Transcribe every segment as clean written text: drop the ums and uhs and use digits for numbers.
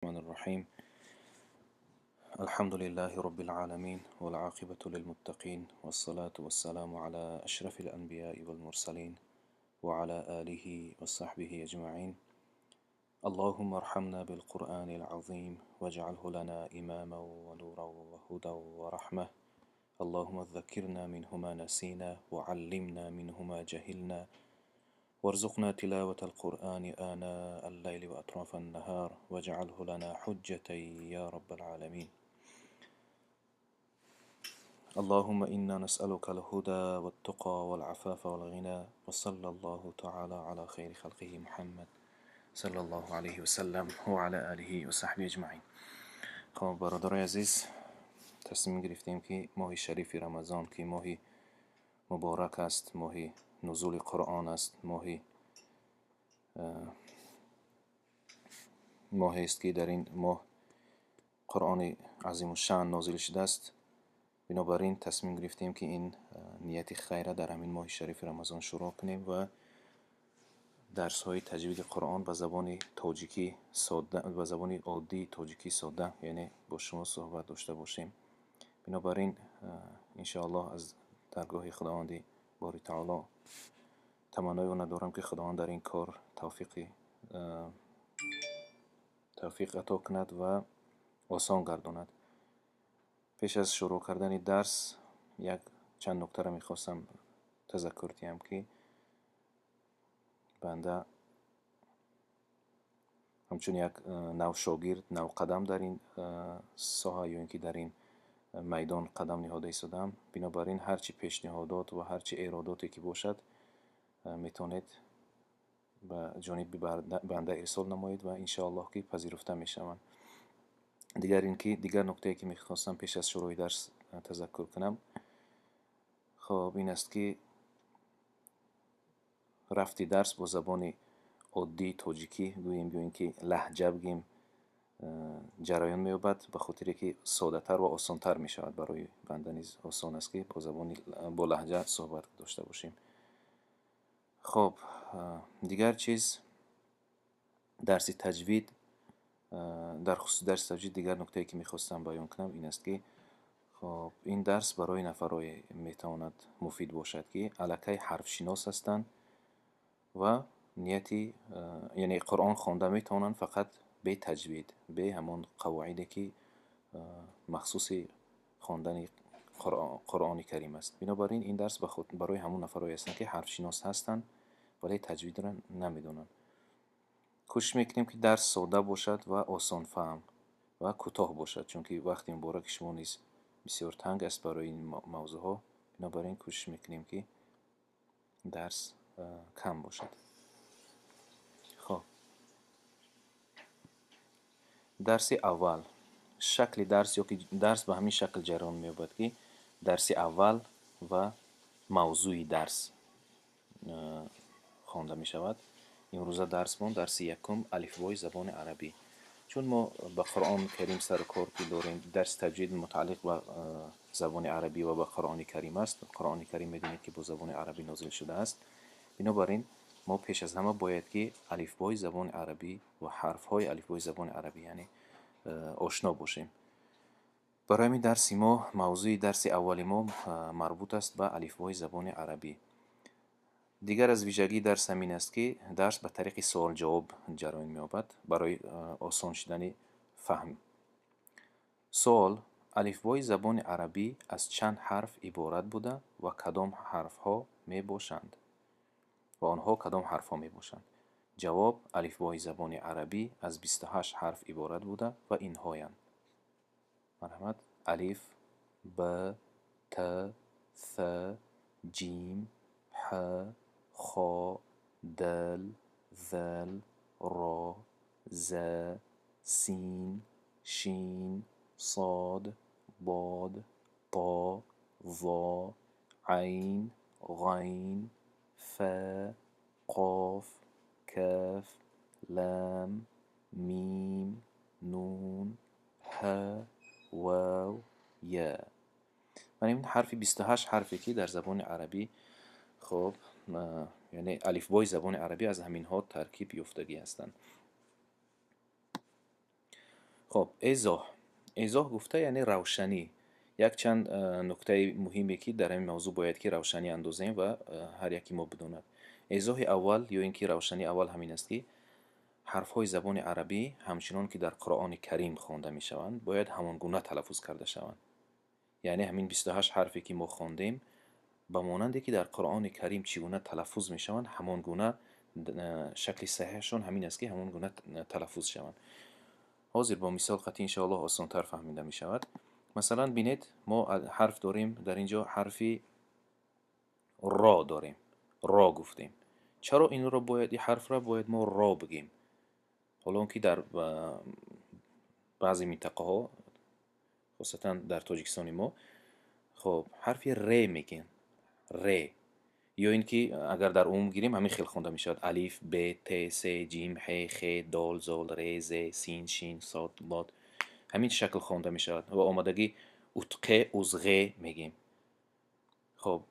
الرحمن الرحيم. الحمد لله رب العالمين والعاقبة للمتقين والصلاة والسلام على أشرف الأنبياء والمرسلين وعلى آله وصحبه أجمعين. اللهم ارحمنا بالقرآن العظيم واجعله لنا إماما ونورا وهدى ورحمة. اللهم ذكرنا منه ما نسينا وعلمنا منه ما جهلنا وارزقنا تلاوة القرآن آناء الليل وأطراف النهار واجعله لنا حجة يا رب العالمين. اللهم إنا نسألك الهدى والتقى والعفاف والغنى وصلى الله تعالى على خير خلقه محمد صلى الله عليه وسلم وعلى آله وصحبه أجمعين. خب برادرای عزیز، تصمیم گرفتیم که ماه شریف رمضان که ماه مبارک است، ماه نزول قرآن است، ماه است که در این ماه قرآن عظیم الشان نازل شده است. بنابراین تصمیم گرفتیم که این نیت خیره در همین ماه شریف رمضان شروع کنیم و درس های تجوید قرآن به زبان تاجیکی ساده، به زبان عادی تاجیکی ساده، یعنی با شما صحبت داشته باشیم. بنابراین انشاءالله از درگاه خداوند باری تعالی تمنای و ندارم که خداوند در این کار توفیق عطا کند و آسان گرداند. پیش از شروع کردن درس چند نکته را میخواستم تذکر دهم که بنده همچون یک نو شاگرد، نو قدم در این ساحه یا اینکه در این میدان قدم نهاده ایستادم. بنابراین هرچی پیشنهادات و هرچی اراداتی که باشد میتونید به جانب بنده ارسال نمایید و انشاءالله که پذیرفته میشوند. دیگر نکته که میخواستم پیش از شروع درس تذکر کنم خب این است که رفتی درس با زبان عادی تاجیکی گوییم یا اینکه لهجه بگیم جریان می‌یابد، به خاطر که ساده تر و آسان تر می شود. برای بنده نیز آسان است که با لهجه صحبت داشته باشیم. خب دیگر چیز درس تجوید، در خصوص درس تجوید دیگر نکته که میخواستم بیان کنم این است که خب این درس برای نفرای میتواند مفید باشد که الکی حرف شناس هستند و نیتی یعنی قرآن خوانده میتونن فقط به تجوید، به همون قواعدی که مخصوص خواندن قرآن کریم است. بنابراین این درس برای همون نفرایی هستند که حرف شناس هستند ولی تجوید را نمیدونن. کوشش میکنیم که درس ساده باشد و آسان فهم و کوتاه باشد، چون که وقتی مبارک شما نیز بسیار تنگ است برای این موضوع ها. بنابراین کوشش میکنیم که درس کم باشد. خب درس اول، شکل درس یا که درس به همین شکل جریان می‌یابد که درس اول و موضوع درس خوانده می شود. امروزه درس یکم الفبای زبان عربی. چون ما به قرآن کریم سر کار که داریم، درس تجوید متعلق به زبان عربی و به قرآن کریم است. قرآن کریم می‌دونید که با زبان عربی نازل شده است. بنابراین ما پیش از همه باید که الفبای زبان عربی و حرف‌های الفبای زبان عربی یعنی آشنا باشیم. برای همین درس ما، موضوع درس اول ما مربوط است به الفبای زبان عربی. دیگر از ویژگی درس همین است که درس به طریق سوال جواب جریان می‌یابد برای آسان شدن فهم. سوال: الفبای زبان عربی از چند حرف عبارت بوده و کدام حرف‌ها میباشند؟ و آنها کدام حرف‌ها میباشند؟ جواب: الفبای زبان عربی از 28 حرف عبارت بوده و اینهایند. مرحمت: الف، ب، ت، ث، جیم، ح، خ، دل، ذل، را، ز، سین، شین، صاد، باد، طا، ظا، عین، غین، ف، قاف، کاف، لام، میم، نون، ه، واو، یا. من این حرفی 28 حرفی که در زبان عربی خب یعنی الفبای زبان عربی از همین ها ترکیب یافتگی هستند. خب ایضاح گفته یعنی روشنی. یک چند نکته مهمی که در این موضوع باید که روشنی اندازیم و هر یکی ما بدوند. ایضاح اول یا اینکه روشنی اول همین است که حرف های زبان عربی همچنان که در قرآن کریم خوانده می شوند باید همان گونه تلفظ کرده شوند. یعنی همین 28 حرفی که ما خواندیم به مانندی که در قرآن کریم چگونه تلفظ می شوند همان گونه شکل صحیحشون همین است که همان گونه تلفظ شوند. حاضر با مثال قطعی انشاءالله آسان‌تر فهمیده می شود. مثلا بینید ما حرف داریم در اینجا حرفی را داریم، را گفتیم. چرا این را باید این حرف را باید ما را بگیم؟ حالا که در بعضی منطقه ها خاصتا در تاجیکستان ما خب حرفی ر میگن، ر. یا اینکه اگر در عموم گیریم همین خیلی خونده می شود الف ب ت س جیم ح خ دال زال ر ز سین شین صاد لاد همین شکل خوانده می شود و آمدگی اتقه ازغه میگیم. خب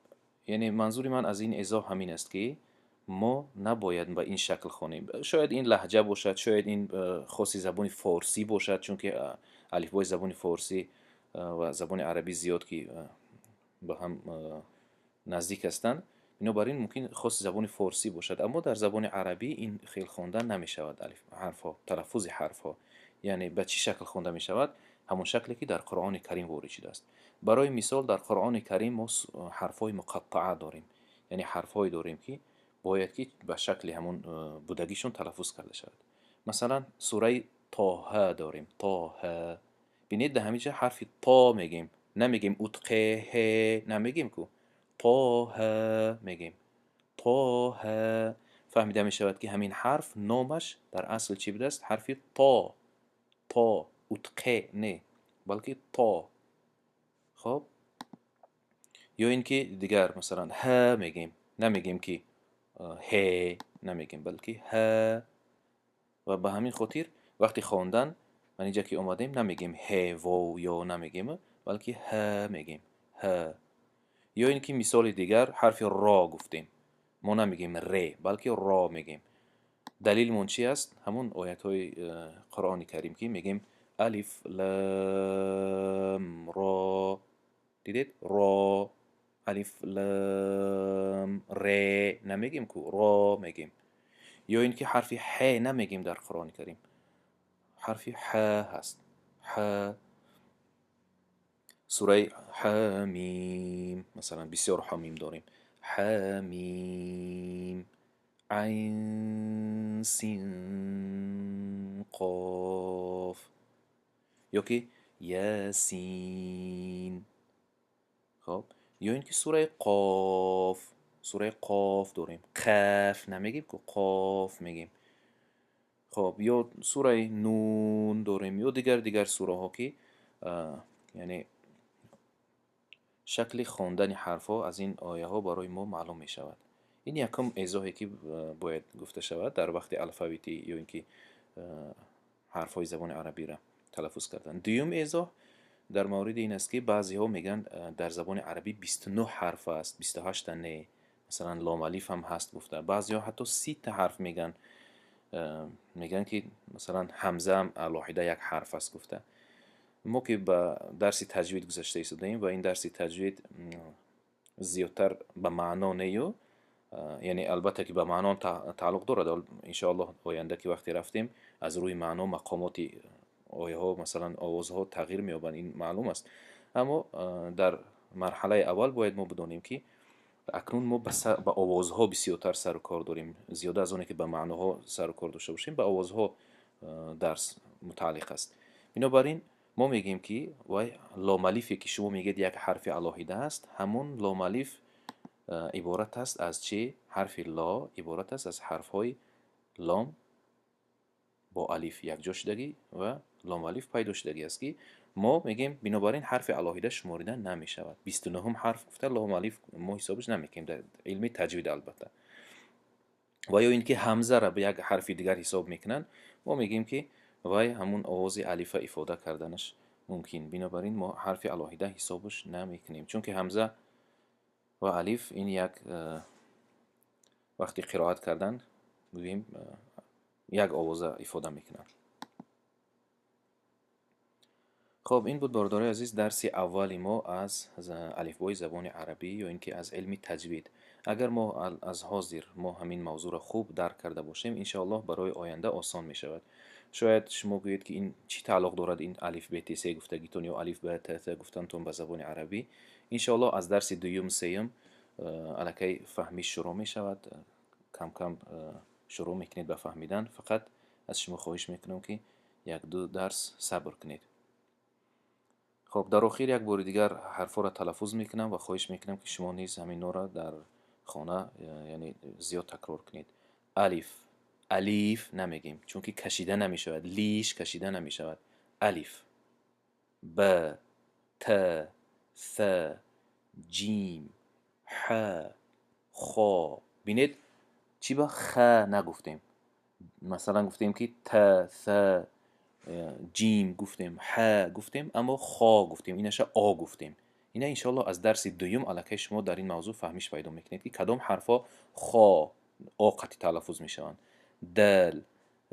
یعنی منظور من از این ایضاح همین است که ما نباید به این شکل خوانیم. شاید این لهجه باشد، شاید این خاصی زبان فارسی باشد، چون که الفبای زبان فارسی و زبان عربی زیاد که با هم نزدیک هستند، بنابراین ممکن خاص زبان فارسی باشد، اما در زبان عربی این خیلی خواندن نمی شود. الف حرف ها، تلفظ حرف ها یعنی به چی شکل خوانده می شود؟ همون شکلی که در قرآن کریم وارد شده است. برای مثال در قرآن کریم ما حرف های مقطعه داریم، یعنی حرف های داریم که باید که به شکل همون بودگیشون تلفظ کرده شود. مثلا سوره طه داریم، طه. بینید در همینجا حرف تا میگیم، نمیگیم اتقه، نمیگیم که طه میگیم، طه. فهمیده می شود که همین حرف نامش در اصل چی بوده است؟ حرف تا، تا، اتقه نه بلکه تا. خب یا اینکه دیگر مثلا ه میگیم، نمیگیم که ه، نمیگیم بلکه ه. و به همین خاطر وقتی خواندن من اینجا که اومدیم نمیگیم ه و یا نمیگیم بلکه ه میگیم، ه. یا اینکه مثال دیگر حرف را گفتیم، ما نمیگیم ر بلکه را میگیم. دلیل من چی است؟ همون آیت های قرآن کریم که میگیم الف لام را، دیدید؟ را، الف لام ر نمیگیم که را میگیم. یا اینکه حرف ح نمیگیم در قرآن کریم، حرف ح هست، ح. سوره حمیم مثلا بسیار حمیم داریم، حمیم عین سین قاف. یا که یاسین. خب یا اینکه سوره قاف، سوره قاف داریم، قاف نمیگیم که قاف میگیم. خب یا سوره نون داریم یا دیگر سوره ها که یعنی شکل خواندن حرف ها از این آیه ها برای ما معلوم می شود. این یکم ایضاحی که باید گفته شود در وقت الفابتی یا اینکه حرف های زبان عربی را تلفظ کردن. دوم ایضاح در مورد این است که بعضی ها میگن در زبان عربی 29 حرف است، 28 نه. مثلا لام الف هم هست گفته. بعضی ها حتی 30 تا حرف میگن، میگن که مثلا همزه هم علاهیده یک حرف است گفته. ما که با درس تجوید گذشته ایستادیم و این درس تجوید زیادتر به معنا نیو، یعنی البته که به معنا تعلق دارد. انشاءالله آینده که وقتی رفتیم از روی معنا مقامات آیه ها مثلا آوازها تغییر می‌یابند، این معلوم است. اما در مرحله اول باید ما بدانیم که اکنون ما به آوازها بسیارتر سر و کار داریم، زیاده از اونه که به معناها سر و کار داشته باشیم، به آوازها درس متعلق است. بنابراین ما میگیم که وای لام الفی که شما میگید یک حرف علاهیده است، همون لام الف عبارت است از چه؟ حرف لا عبارت است از حرف های لام با الف یک جا شدگی و لام الف پیدا شدگی است که ما میگیم بنابراین حرف علاهیده شماریده نمی شود. 29 حرف گفته لام الف ما حسابش نمیکنیم در علم تجوید البته. و یا اینکه همزه را به یک حرف دیگر حساب میکنن، ما میگیم که وای همون آواز الف افاده کردنش ممکن، بنابراین ما حرف علاهیده حسابش نمیکنیم، چون که همزه و الف این یک وقتی قرائت کردن بگیم یک آواز افاده میکنن. خب این بود برادرای عزیز درس اولی ما از الفبای زبان عربی یا اینکه از علم تجوید. اگر ما از حاضر ما همین موضوع را خوب درک کرده باشیم انشاءالله برای آینده آسان می شود. شاید شما گویید که این چی تعلق دارد این الف ب ت س گفتگیتون یا الف ب ت ت گفتنتون به زبان عربی. انشاءالله از درس دوم سیم الکی فهمی شروع می شود. کم کم شروع میکنید به فهمیدن. فقط از شما خواهش میکنم که یک دو درس صبر کنید. خب در آخر یک بار دیگر حرفا را تلفظ میکنم و خواهش میکنم که شما نیز همین نوع را در خانه یعنی زیاد تکرار کنید. الف، الیف نمیگیم چون که کشیده نمیشود، لیش کشیده نمیشود. الف، ب، ت، ث، جیم، ح، خا. بینید چی با خ نگفتیم. مثلا گفتیم که ت، ث، جیم گفتیم، ح گفتیم، اما خا گفتیم، اینش آ گفتیم. اینا انشالله از درس دوم الکی شما در این موضوع فهمیش پیدا میکنید که کدام حرفا خا آ قطعی تلفظ میشوند. دل،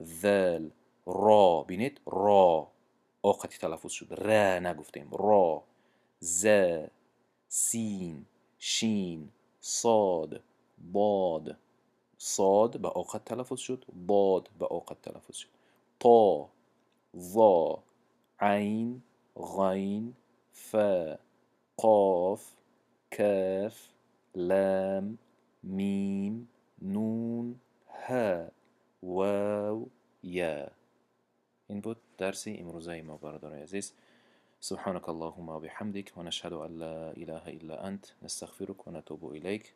ذل، را. بینید را آ قطعی تلفظ شد، ر نگفتیم، را. ز، سین، شین، صاد، باد. صاد به آقت تلفظ شد، باد به آقت تلفظ شد. تا، ظا، عین، غین، ف، قاف، کاف، لام، میم، نون، ه، واو، یا. این بود درس امروزه ما برادرای عزیز. سبحانك اللهم وبحمدك ونشهد أن لا إله إلا أنت نستغفرك ونتوب إليك.